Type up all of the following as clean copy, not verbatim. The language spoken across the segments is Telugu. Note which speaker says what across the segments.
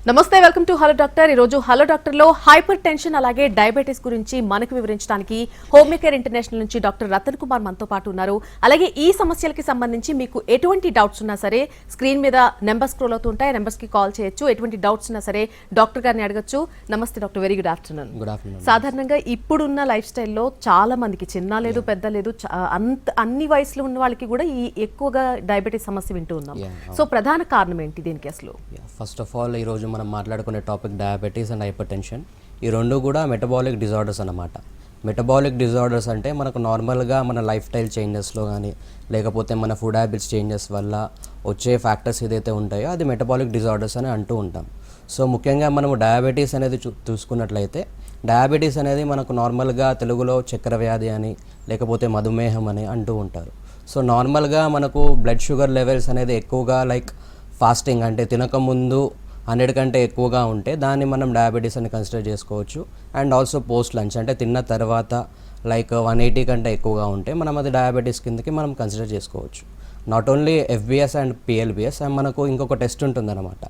Speaker 1: నమస్తే, వెల్కమ్ టు హలో డాక్టర్. ఈ రోజు హలో డాక్టర్ లో హైపర్ టెన్షన్ అలాగే డయాబెటీస్ గురించి మనకు వివరించడానికి హోమ్ మేకర్ ఇంటర్నేషనల్ నుంచి డాక్టర్ రతన్ కుమార్ మనతో పాటు ఉన్నారు. అలాగే ఈ సమస్యలకి సంబంధించి మీకు ఎటువంటి డౌట్స్ ఉన్నా సరే స్క్రీన్ మీద నెంబర్ స్క్రోల్ అవుతుంటాయి, నెంబర్స్ కి కాల్ చేయొచ్చు. ఎటువంటి డౌట్స్ ఉన్నా సరే డాక్టర్ గారిని అడగచ్చు. నమస్తే డాక్టర్, వెరీ గుడ్ ఆఫ్టర్నూన్. సాధారణంగా ఇప్పుడున్న లైఫ్ స్టైల్లో చాలా మందికి చిన్న లేదు పెద్ద లేదు అన్ని వయసులో ఉన్న వాళ్ళకి కూడా ఈ ఎక్కువగా డయాబెటీస్ సమస్య వింటూ ఉన్నాం. సో ప్రధాన కారణం ఏంటి దీనికి అసలు?
Speaker 2: ఫస్ట్ ఆఫ్ ఆల్ ఈరోజు మనం మాట్లాడుకునే topic diabetes and hyper tension. ఈ రెండు కూడా మెటబాలిక్ డిజార్డర్స్ అన్నమాట. మెటబాలిక్ డిజార్డర్స్ అంటే మనకు నార్మల్గా మన లైఫ్ స్టైల్ చేంజెస్లో కానీ లేకపోతే మన ఫుడ్ హ్యాబిట్స్ చేంజెస్ వల్ల వచ్చే ఫ్యాక్టర్స్ ఏదైతే ఉంటాయో అది మెటబాలిక్ డిజార్డర్స్ అని అంటూ ఉంటాం. సో ముఖ్యంగా మనము డయాబెటీస్ అనేది చూసుకున్నట్లయితే డయాబెటీస్ అనేది మనకు నార్మల్గా తెలుగులో చక్కెర వ్యాధి అని లేకపోతే మధుమేహం అని అంటూ ఉంటారు. సో నార్మల్గా మనకు బ్లడ్ షుగర్ లెవెల్స్ అనేది ఎక్కువగా లైక్ ఫాస్టింగ్ అంటే తినకముందు 100 కంటే ఎక్కువగా ఉంటే దాన్ని మనం డయాబెటీస్ అని కన్సిడర్ చేసుకోవచ్చు. అండ్ ఆల్సో పోస్ట్ లంచ్ అంటే తిన్న తర్వాత లైక్ 180 కంటే ఎక్కువగా ఉంటే మనం అది డయాబెటీస్ కిందకి మనం కన్సిడర్ చేసుకోవచ్చు. Not only FBS and PLBS, and మనకు ఇంకొక టెస్ట్ ఉంటుందన్నమాట.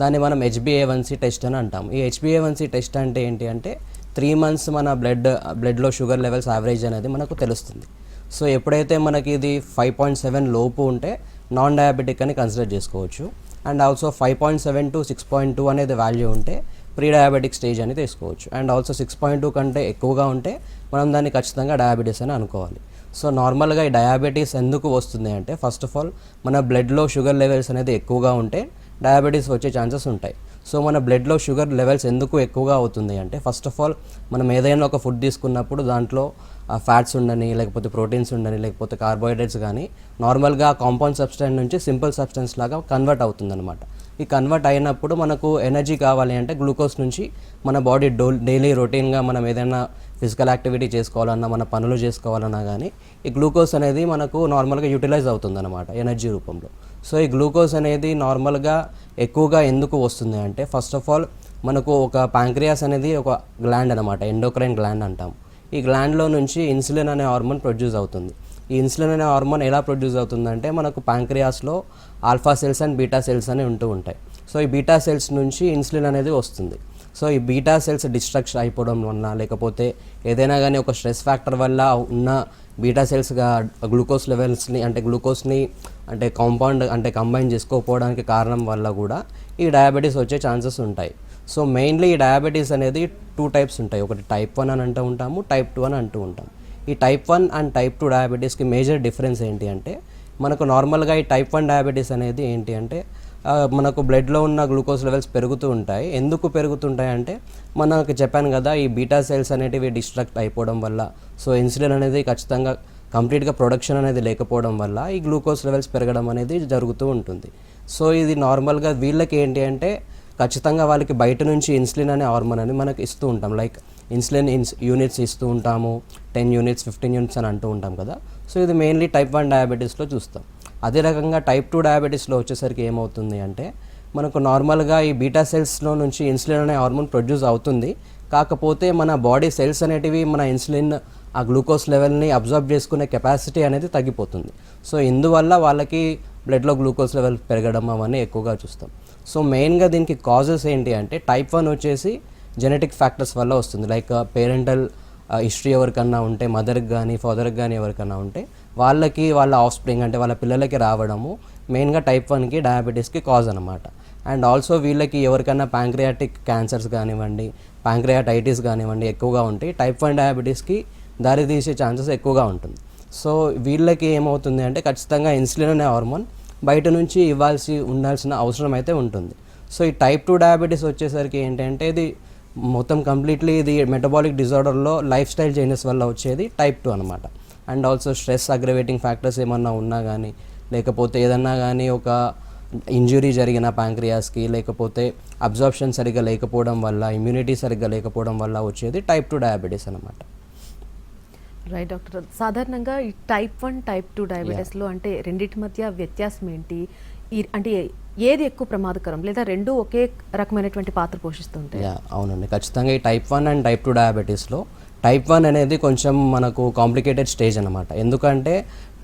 Speaker 2: దాన్ని మనం HbA1c టెస్ట్ అని అంటాం. ఈ HbA1c టెస్ట్ అంటే ఏంటి అంటే 3 months మన బ్లడ్లో షుగర్ లెవెల్స్ యావరేజ్ అనేది మనకు తెలుస్తుంది. సో ఎప్పుడైతే మనకి ఇది 5.7 లోపు ఉంటే నాన్ డయాబెటిక్ అని కన్సిడర్ చేసుకోవచ్చు. అండ్ ఆల్సో 5.7 to 6.2 అనేది వాల్యూ ఉంటే ప్రీ డయాబెటిక్ స్టేజ్ అని తీసుకోవచ్చు. అండ్ ఆల్సో 6.2 కంటే ఎక్కువగా ఉంటే మనం దాన్ని ఖచ్చితంగా డయాబెటీస్ అని అనుకోవాలి. సో నార్మల్గా ఈ డయాబెటీస్ ఎందుకు వస్తుంది అంటే ఫస్ట్ ఆఫ్ ఆల్ మన బ్లడ్లో షుగర్ లెవెల్స్ అనేది ఎక్కువగా ఉంటే డయాబెటీస్ వచ్చే ఛాన్సెస్ ఉంటాయి. సో మన బ్లడ్లో షుగర్ లెవెల్స్ ఎందుకు ఎక్కువగా అవుతుంది అంటే ఫస్ట్ ఆఫ్ ఆల్ మనం ఏదైనా ఒక ఫుడ్ తీసుకున్నప్పుడు దాంట్లో ఫ్యాట్స్ ఉండని లేకపోతే ప్రోటీన్స్ ఉండని లేకపోతే కార్బోహైడ్రేట్స్ కానీ నార్మల్గా కాంపౌండ్ సబ్స్టెన్స్ నుంచి సింపుల్ సబ్స్టెన్స్ లాగా కన్వర్ట్ అవుతుందన్నమాట. ఈ కన్వర్ట్ అయినప్పుడు మనకు ఎనర్జీ కావాలి అంటే గ్లూకోజ్ నుంచి మన బాడీ డైలీ రొటీన్గా మనం ఏదైనా ఫిజికల్ యాక్టివిటీ చేసుకోవాలన్నా మన పనులు చేసుకోవాలన్నా కానీ ఈ గ్లూకోజ్ అనేది మనకు నార్మల్గా యూటిలైజ్ అవుతుందన్నమాట ఎనర్జీ రూపంలో. సో ఈ గ్లూకోజ్ అనేది నార్మల్గా ఎక్కువగా ఎందుకు వస్తుంది అంటే ఫస్ట్ ఆఫ్ ఆల్ మనకు ఒక ప్యాంక్రియాస్ అనేది ఒక గ్లాండ్ అనమాట, ఎండోక్రైన్ గ్లాండ్ అంటాం. ఈ గ్లాండ్లో నుంచి ఇన్సులిన్ అనే హార్మోన్ ప్రొడ్యూస్ అవుతుంది. ఈ ఇన్సులిన్ అనే హార్మోన్ ఎలా ప్రొడ్యూస్ అవుతుందంటే మనకు ప్యాంక్రియాస్లో alpha cells and beta cells అని ఉంటూ ఉంటాయి. సో ఈ బీటా సెల్స్ నుంచి ఇన్సులిన్ అనేది వస్తుంది. సో ఈ బీటా సెల్స్ డిస్ట్రక్షన్ అయిపోవడం వల్ల లేకపోతే ఏదైనా కానీ ఒక స్ట్రెస్ ఫ్యాక్టర్ వల్ల ఉన్న బీటా సెల్స్గా గ్లూకోజ్ లెవెల్స్ని అంటే గ్లూకోజ్ని అంటే కంబైన్ చేసుకోకపోవడానికి కారణం వల్ల కూడా ఈ డయాబెటీస్ వచ్చే ఛాన్సెస్ ఉంటాయి. సో మెయిన్లీ ఈ డయాబెటీస్ అనేది 2 types ఉంటాయి. ఒకటి టైప్ 1 అని అంటూ ఉంటాము, టైప్ 2 అని అంటూ ఉంటాం. ఈ టైప్ 1 అండ్ టైప్ 2 డయాబెటీస్కి మేజర్ డిఫరెన్స్ ఏంటి అంటే మనకు నార్మల్గా ఈ టైప్ 1 డయాబెటీస్ అనేది ఏంటి అంటే మనకు బ్లడ్లో ఉన్న గ్లూకోజ్ లెవెల్స్ పెరుగుతూ ఉంటాయి. ఎందుకు పెరుగుతుంటాయి అంటే మనకు చెప్పాను కదా ఈ బీటా సెల్స్ అనేటివి డిస్ట్రక్ట్ అయిపోవడం వల్ల సో ఇన్సులిన్ అనేది ఖచ్చితంగా కంప్లీట్గా ప్రొడక్షన్ అనేది లేకపోవడం వల్ల ఈ గ్లూకోజ్ లెవెల్స్ పెరగడం అనేది జరుగుతూ ఉంటుంది. సో ఇది నార్మల్గా వీళ్ళకి ఏంటి అంటే ఖచ్చితంగా వాళ్ళకి బయట నుంచి ఇన్సులిన్ అనే హార్మోన్ అని మనకి ఇస్తూ ఉంటాం. లైక్ ఇన్సులిన్ యూనిట్స్ ఇస్తూ ఉంటాము, 10 units 15 units అని అంటూ ఉంటాం కదా. సో ఇది మెయిన్లీ టైప్ 1 డయాబెటీస్లో చూస్తాం. అదే రకంగా టైప్ 2 డయాబెటీస్లో వచ్చేసరికి ఏమవుతుంది అంటే మనకు నార్మల్గా ఈ బీటా సెల్స్లో నుంచి ఇన్సులిన్ అనే హార్మోన్ ప్రొడ్యూస్ అవుతుంది. కాకపోతే మన బాడీ సెల్స్ అనేటివి మన ఇన్సులిన్ ఆ గ్లూకోజ్ లెవెల్ని అబ్జర్బ్ చేసుకునే కెపాసిటీ అనేది తగ్గిపోతుంది. సో ఇందువల్ల వాళ్ళకి బ్లడ్లో గ్లూకోజ్ లెవెల్ పెరగడం అవన్నీ ఎక్కువగా చూస్తాం. సో మెయిన్గా దీనికి కాజెస్ ఏంటి అంటే టైప్ 1 వచ్చేసి జెనెటిక్ ఫ్యాక్టర్స్ వల్ల వస్తుంది. లైక్ పేరెంటల్ హిస్టరీ ఎవరికన్నా ఉంటే మదర్కి కానీ ఫాదర్కి కానీ ఎవరికన్నా ఉంటే వాళ్ళకి వాళ్ళ ఆఫ్ స్ప్రింగ్ అంటే వాళ్ళ పిల్లలకి రావడము మెయిన్గా టైప్ 1కి డయాబెటీస్కి కాజ్ అనమాట. అండ్ ఆల్సో వీళ్ళకి ఎవరికైనా ప్యాంక్రియాటిక్ క్యాన్సర్స్ కానివ్వండి ప్యాంక్రియాటైటిస్ కానివ్వండి ఎక్కువగా ఉంటే టైప్ 1 డయాబెటీస్కి దారితీసే ఛాన్సెస్ ఎక్కువగా ఉంటుంది. సో వీళ్ళకి ఏమవుతుంది అంటే ఖచ్చితంగా ఇన్సులిన్ అనే హార్మోన్ బయట నుంచి ఉండాల్సిన అవసరం అయితే ఉంటుంది. సో ఈ టైప్ 2 డయాబెటీస్ వచ్చేసరికి ఏంటంటే ఇది మొత్తం కంప్లీట్లీ ఇది మెటబాలిక్ డిజార్డర్లో లైఫ్ స్టైల్ చేంజెస్ వల్ల వచ్చేది టైప్ 2 అనమాట. And also stress aggravating factors ఏమన్నా ఉన్నా కానీ లేకపోతే ఏదన్నా కానీ ఒక ఇంజురీ జరిగిన ప్యాంక్రియాస్కి లేకపోతే అబ్జార్ప్షన్ సరిగ్గా లేకపోవడం వల్ల ఇమ్యూనిటీ సరిగ్గా లేకపోవడం వల్ల వచ్చేది టైప్ 2 డయాబెటీస్ అనమాట.
Speaker 1: రైట్ డాక్టర్, సాధారణంగా ఈ టైప్ 1 టైప్ 2 డయాబెటీస్లో అంటే రెండింటి మధ్య వ్యత్యాసం ఏంటి? అంటే ఏది ఎక్కువ ప్రమాదకరం లేదా రెండు ఒకే రకమైనటువంటి పాత్ర పోషిస్తుంటాయి?
Speaker 2: అవునండి, ఖచ్చితంగా ఈ టైప్ 1 అండ్ టైప్ 2 డయాబెటీస్లో టైప్ 1 అనేది కొంచెం మనకు కాంప్లికేటెడ్ స్టేజ్ అనమాట. ఎందుకంటే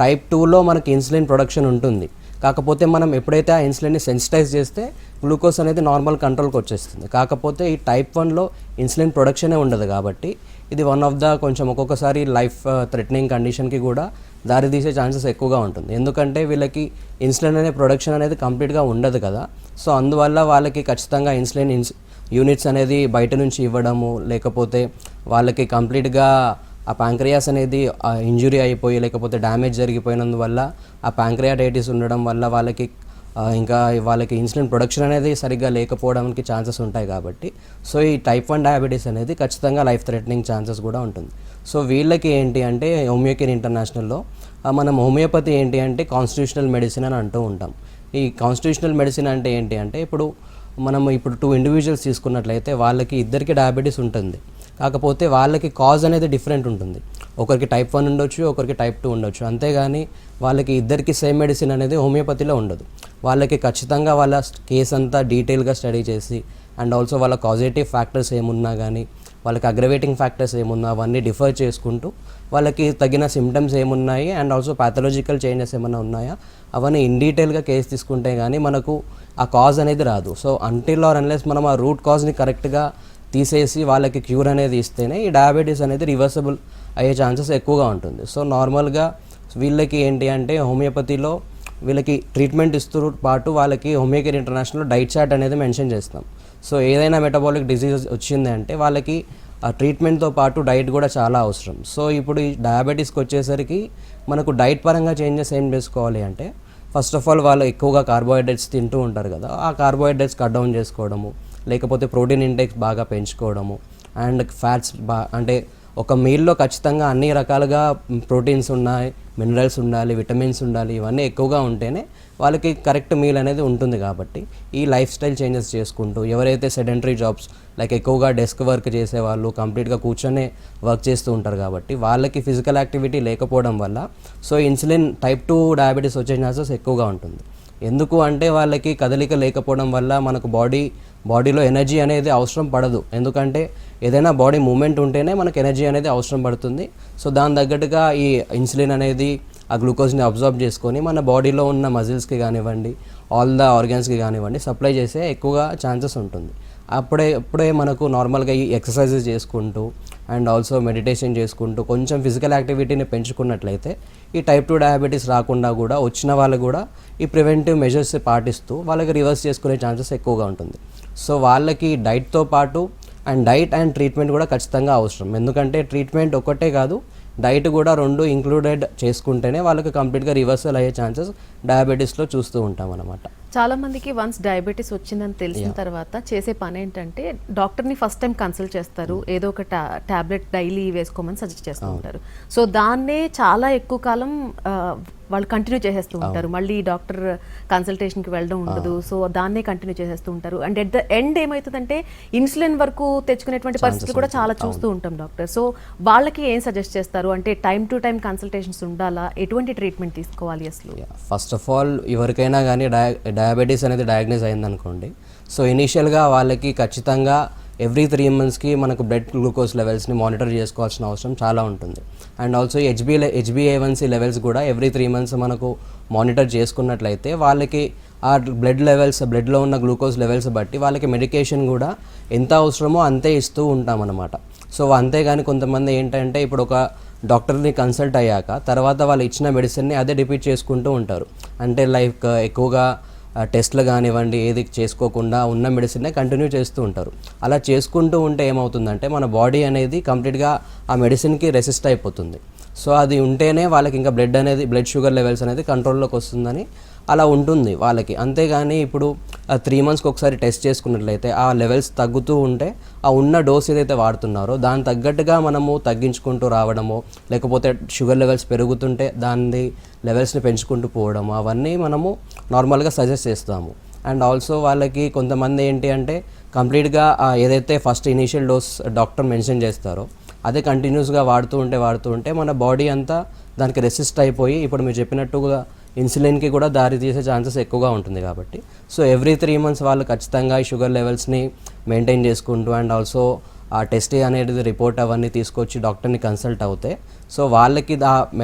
Speaker 2: టైప్ 2లో మనకి ఇన్సులిన్ ప్రొడక్షన్ ఉంటుంది కాకపోతే మనం ఎప్పుడైతే ఆ ఇన్సులిన్ని సెన్సిటైజ్ చేస్తే గ్లూకోజ్ అనేది నార్మల్ కంట్రోల్కి వచ్చేస్తుంది. కాకపోతే ఈ టైప్ 1లో ఇన్సులిన్ ప్రొడక్షనే ఉండదు కాబట్టి ఇది వన్ ఆఫ్ ద కొంచెం ఒక్కొక్కసారి లైఫ్ థ్రెటనింగ్ కండిషన్కి కూడా దారితీసే ఛాన్సెస్ ఎక్కువగా ఉంటుంది. ఎందుకంటే వీళ్ళకి ఇన్సులిన్ అనే ప్రొడక్షన్ అనేది కంప్లీట్గా ఉండదు కదా. సో అందువల్ల వాళ్ళకి ఖచ్చితంగా ఇన్సులిన్ యూనిట్స్ అనేది బయట నుంచి ఇవ్వడము, లేకపోతే వాళ్ళకి కంప్లీట్గా ఆ ప్యాంక్రియాస్ అనేది ఇంజురీ అయిపోయి లేకపోతే డ్యామేజ్ జరిగిపోయినందువల్ల ఆ ప్యాంక్రియాటైటిస్ ఉండడం వల్ల వాళ్ళకి ఇంకా వాళ్ళకి ఇన్సులిన్ ప్రొడక్షన్ అనేది సరిగ్గా లేకపోవడానికి ఛాన్సెస్ ఉంటాయి కాబట్టి సో ఈ టైప్ 1 డయాబెటీస్ అనేది ఖచ్చితంగా లైఫ్ థ్రెటనింగ్ ఛాన్సెస్ కూడా ఉంటుంది. సో వీళ్ళకి ఏంటి అంటే హోమియోకేర్ ఇంటర్నేషనల్లో మనం హోమియోపతి ఏంటి అంటే కాన్స్టిట్యూషనల్ మెడిసిన్ అని అంటూ ఉంటాం. ఈ కాన్స్టిట్యూషనల్ మెడిసిన్ అంటే ఏంటి అంటే ఇప్పుడు 2 ఇండివిజువల్స్ తీసుకున్నట్లయితే వాళ్ళకి ఇద్దరికి డయాబెటీస్ ఉంటుంది. కాకపోతే వాళ్ళకి కాజ్ అనేది డిఫరెంట్ ఉంటుంది. ఒకరికి టైప్ 1 ఉండొచ్చు, ఒకరికి టైప్ 2 ఉండొచ్చు. అంతేగాని వాళ్ళకి ఇద్దరికి సేమ్ మెడిసిన్ అనేది హోమియోపతిలో ఉండదు. వాళ్ళకి ఖచ్చితంగా వాళ్ళ కేస్ అంతా డీటెయిల్గా స్టడీ చేసి అండ్ ఆల్సో వాళ్ళ కాజేటివ్ ఫ్యాక్టర్స్ ఏమున్నా కానీ వాళ్ళకి అగ్రవేటింగ్ ఫ్యాక్టర్స్ ఏమున్నా అవన్నీ డిఫర్ చేసుకుంటూ వాళ్ళకి తగిన సిమ్టమ్స్ ఏమున్నాయి అండ్ ఆల్సో ప్యాథలాజికల్ చేంజెస్ ఏమైనా ఉన్నాయా అవన్నీ ఇన్ డీటెయిల్గా కేసు తీసుకుంటే కానీ మనకు ఆ కాజ్ అనేది రాదు. సో అంటిల్ ఆర్ అన్లెస్ మనం ఆ రూట్ కాజ్ని కరెక్ట్గా తీసేసి వాళ్ళకి క్యూర్ అనేది ఇస్తేనే ఈ డయాబెటీస్ అనేది రివర్సబుల్ అయ్యే ఛాన్సెస్ ఎక్కువగా ఉంటుంది. సో నార్మల్గా వీళ్ళకి ఏంటి అంటే హోమియోపతిలో వీళ్ళకి ట్రీట్మెంట్ ఇస్తూ పాటు వాళ్ళకి హోమియోకేర్ ఇంటర్నేషనల్లో డైట్ చార్ట్ అనేది మెన్షన్ చేస్తాం. సో ఏదైనా మెటబాలిక్ డిసీజ్ వచ్చింది అంటే వాళ్ళకి ఆ ట్రీట్మెంట్తో పాటు డైట్ కూడా చాలా అవసరం. సో ఇప్పుడు ఈ డయాబెటీస్కి వచ్చేసరికి మనకు డైట్ పరంగా చేంజెస్ ఏం చేసుకోవాలి అంటే ఫస్ట్ ఆఫ్ ఆల్ వాళ్ళు ఎక్కువగా కార్బోహైడ్రేట్స్ తింటూ ఉంటారు కదా, ఆ కార్బోహైడ్రేట్స్ కట్ డౌన్ చేసుకోవడము, లేకపోతే ప్రోటీన్ ఇంటేక్స్ బాగా పెంచుకోవడము అండ్ ఫ్యాట్స్ అంటే ఒక మీల్లో ఖచ్చితంగా అన్ని రకాలుగా ప్రోటీన్స్ ఉన్నాయి, మినరల్స్ ఉండాలి, విటమిన్స్ ఉండాలి, ఇవన్నీ ఎక్కువగా ఉంటేనే వాళ్ళకి కరెక్ట్ మీల్ అనేది ఉంటుంది. కాబట్టి ఈ లైఫ్ స్టైల్ చేంజెస్ చేసుకుంటూ ఎవరైతే సెడెంటరీ జాబ్స్ లైక్ ఎక్కువగా డెస్క్ వర్క్ చేసేవాళ్ళు కంప్లీట్గా కూర్చొనే వర్క్ చేస్తూ ఉంటారు కాబట్టి వాళ్ళకి ఫిజికల్ యాక్టివిటీ లేకపోవడం వల్ల సో ఇన్సులిన్ టైప్ 2 డయాబెటీస్ వచ్చే ఛాన్సెస్ ఎక్కువగా ఉంటుంది. ఎందుకు అంటే వాళ్ళకి కదలిక లేకపోవడం వల్ల మనకు బాడీలో ఎనర్జీ అనేది అవసరం పడదు. ఎందుకంటే ఏదైనా బాడీ మూమెంట్ ఉంటేనే మనకు ఎనర్జీ అనేది అవసరం పడుతుంది. సో దాని తగ్గట్టుగా ఈ ఇన్సులిన్ అనేది ఆ గ్లూకోజ్ని అబ్జర్వ్ చేసుకొని మన బాడీలో ఉన్న మజిల్స్కి కానివ్వండి ఆల్ ద ఆర్గాన్స్కి కానివ్వండి సప్లై చేసే ఎక్కువగా ఛాన్సెస్ ఉంటుంది. అప్పుడే మనకు నార్మల్గా ఈ ఎక్సర్సైజెస్ చేసుకుంటూ అండ్ ఆల్సో మెడిటేషన్ చేసుకుంటూ కొంచెం ఫిజికల్ యాక్టివిటీని పెంచుకున్నట్లయితే ఈ టైప్ 2 డయాబెటీస్ రాకుండా కూడా వచ్చిన వాళ్ళు కూడా ఈ ప్రివెంటివ్ మెజర్స్ పాటిస్తూ వాళ్ళకి రివర్స్ చేసుకునే ఛాన్సెస్ ఎక్కువగా ఉంటుంది. సో వాళ్ళకి డైట్తో పాటు డైట్ అండ్ ట్రీట్మెంట్ కూడా ఖచ్చితంగా అవసరం. ఎందుకంటే ట్రీట్మెంట్ ఒక్కటే కాదు, డైట్ కూడా 2 ఇంక్లూడెడ్ చేసుకుంటేనే వాళ్ళకి కంప్లీట్గా రివర్సల్ అయ్యే ఛాన్సెస్ డయాబెటీస్లో చూస్తూ ఉంటాం అన్నమాట.
Speaker 1: చాలా మందికి వన్స్ డయాబెటీస్ వచ్చిందని తెలిసిన తర్వాత చేసే పని ఏంటంటే డాక్టర్ని ఫస్ట్ టైం కన్సల్ట్ చేస్తారు, ఏదో ఒక టాబ్లెట్ డైలీ వేసుకోమని సజెస్ట్ చేస్తూ ఉంటారు. సో దాన్నే చాలా ఎక్కువ కాలం వాళ్ళు కంటిన్యూ చేసేస్తూ ఉంటారు, మళ్ళీ డాక్టర్ కన్సల్టేషన్కి వెళ్ళడం ఉండదు. సో దాన్నే కంటిన్యూ చేసేస్తూ ఉంటారు అండ్ ఎట్ ద ఎండ్ ఏమవుతుందంటే ఇన్సులిన్ వరకు తెచ్చుకునేటువంటి పరిస్థితులు కూడా చాలా చూస్తూ ఉంటాం డాక్టర్. సో వాళ్ళకి ఏం సజెస్ట్ చేస్తారు అంటే టైం టు టైం కన్సల్టేషన్స్ ఉండాలా, ఎటువంటి ట్రీట్మెంట్ తీసుకోవాలి అసలు?
Speaker 2: ఫస్ట్ ఆఫ్ ఆల్ ఎవరికైనా కానీ డయాబెటీస్ అనేది డయాగ్నోస్ అయిందనుకోండి, సో ఇనీషియల్గా వాళ్ళకి ఖచ్చితంగా ఎవ్రీ 3 monthsకి మనకు బ్లడ్ గ్లూకోజ్ లెవెల్స్ని మానిటర్ చేసుకోవాల్సిన అవసరం చాలా ఉంటుంది. అండ్ ఆల్సో HbA1c లెవెల్స్ కూడా ఎవ్రీ 3 months మనకు మానిటర్ చేసుకున్నట్లయితే వాళ్ళకి ఆ బ్లడ్లో ఉన్న గ్లూకోజ్ లెవెల్స్ బట్టి వాళ్ళకి మెడికేషన్ కూడా ఎంత అవసరమో అంతే ఇస్తూ ఉంటామన్నమాట. సో అంతేగాని కొంతమంది ఏంటంటే ఇప్పుడు ఒక డాక్టర్ని కన్సల్ట్ అయ్యాక తర్వాత వాళ్ళు ఇచ్చిన మెడిసిన్ని అదే రిపీట్ చేసుకుంటూ ఉంటారు. అంటే లైక్ ఎక్కువగా టెస్ట్లు కానివ్వండి ఏది చేసుకోకుండా ఉన్న మెడిసిన్నే కంటిన్యూ చేస్తూ ఉంటారు. అలా చేసుకుంటూ ఉంటే ఏమవుతుందంటే మన బాడీ అనేది కంప్లీట్గా ఆ మెడిసిన్కి రెసిస్ట్ అయిపోతుంది. సో అది ఉంటేనే వాళ్ళకి ఇంకా బ్లడ్ షుగర్ లెవెల్స్ అనేది కంట్రోల్లోకి వస్తుందని అలా ఉంటుంది వాళ్ళకి. అంతేగాని ఇప్పుడు 3 monthsకి ఒకసారి టెస్ట్ చేసుకున్నట్లయితే ఆ లెవెల్స్ తగ్గుతూ ఉంటే ఆ ఉన్న డోస్ ఏదైతే వాడుతున్నారో దాని తగ్గట్టుగా మనము తగ్గించుకుంటూ రావడము, లేకపోతే షుగర్ లెవెల్స్ పెరుగుతుంటే దాని లెవెల్స్ని పెంచుకుంటూ పోవడము అవన్నీ మనము నార్మల్గా సజెస్ట్ చేస్తాము. అండ్ ఆల్సో వాళ్ళకి కొంతమంది ఏంటి అంటే కంప్లీట్గా ఏదైతే first initial dose doctor mention చేస్తారో అదే కంటిన్యూస్గా వాడుతూ ఉంటే మన బాడీ అంతా దానికి రెసిస్ట్ అయిపోయి ఇప్పుడు మీరు చెప్పినట్టుగా ఇన్సులిన్కి కూడా దారి తీసే ఛాన్సెస్ ఎక్కువగా ఉంటుంది. కాబట్టి సో ఎవ్రీ 3 months వాళ్ళు ఖచ్చితంగా ఈ షుగర్ లెవెల్స్ని మెయింటైన్ చేసుకుంటూ అండ్ ఆల్సో ఆ టెస్ట్ అనేది రిపోర్ట్ అవన్నీ తీసుకొచ్చి డాక్టర్ని కన్సల్ట్ అవుతే సో వాళ్ళకి